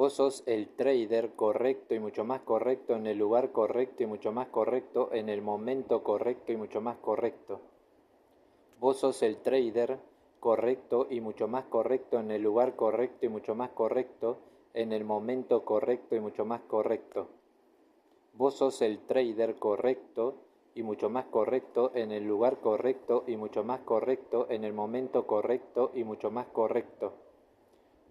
Vos sos el trader correcto y mucho más correcto en el lugar correcto y mucho más correcto en el momento correcto y mucho más correcto. Vos sos el trader correcto y mucho más correcto en el lugar correcto y mucho más correcto en el momento correcto y mucho más correcto. Vos sos el trader correcto y mucho más correcto en el lugar correcto y mucho más correcto en el momento correcto y mucho más correcto.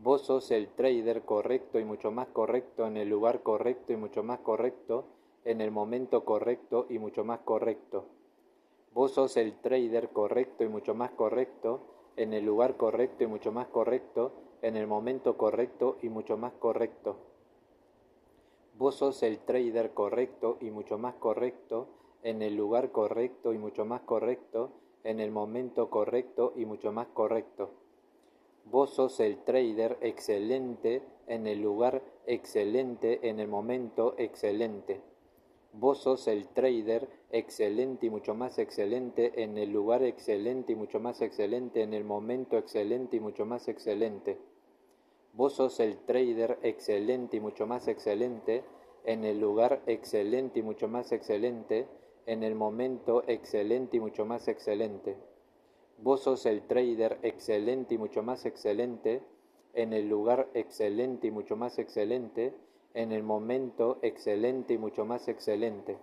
Vos sos el trader correcto y mucho más correcto en el lugar correcto y mucho más correcto en el momento correcto y mucho más correcto. Vos sos el trader correcto y mucho más correcto en el lugar correcto y mucho más correcto en el momento correcto y mucho más correcto. Vos sos el trader correcto y mucho más correcto en el lugar correcto y mucho más correcto en el momento correcto y mucho más correcto. Vos sos el trader excelente en el lugar excelente en el momento excelente. Vos sos el trader excelente y mucho más excelente en el lugar excelente y mucho más excelente en el momento excelente y mucho más excelente. Vos sos el trader excelente y mucho más excelente en el lugar excelente y mucho más excelente en el momento excelente y mucho más excelente. Vos sos el trader excelente y mucho más excelente en el lugar excelente y mucho más excelente en el momento excelente y mucho más excelente.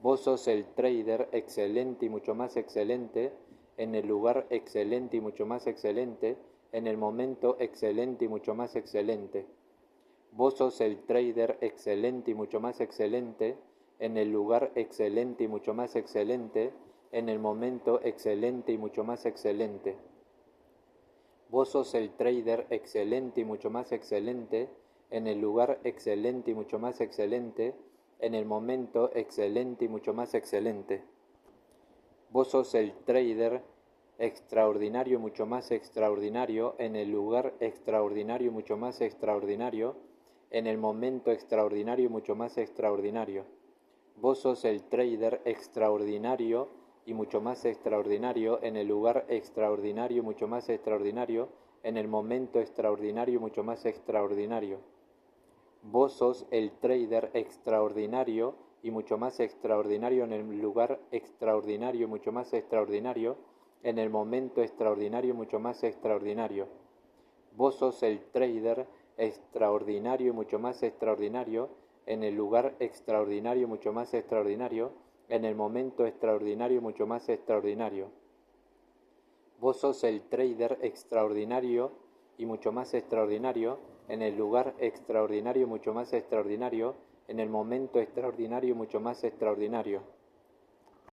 Vos sos el trader excelente y mucho más excelente en el lugar excelente y mucho más excelente en el momento excelente y mucho más excelente. Vos sos el trader excelente y mucho más excelente en el lugar excelente y mucho más excelente en el momento excelente y mucho más excelente. Vos sos el trader excelente y mucho más excelente en el lugar excelente y mucho más excelente en el momento excelente y mucho más excelente. Vos sos el trader extraordinario y mucho más extraordinario en el lugar extraordinario y mucho más extraordinario en el momento extraordinario y mucho más extraordinario. Vos sos el trader extraordinario y mucho más extraordinario en el lugar extraordinario y mucho más extraordinario en el momento extraordinario y mucho más extraordinario. Vos sos el trader extraordinario y mucho más extraordinario en el lugar extraordinario y mucho más extraordinario en el momento extraordinario y mucho más extraordinario. Vos sos el trader extraordinario y mucho más extraordinario en el lugar extraordinario y mucho más extraordinario en el momento extraordinario y mucho más extraordinario. Vos sos el trader extraordinario y mucho más extraordinario en el lugar extraordinario y mucho más extraordinario en el momento extraordinario y mucho más extraordinario.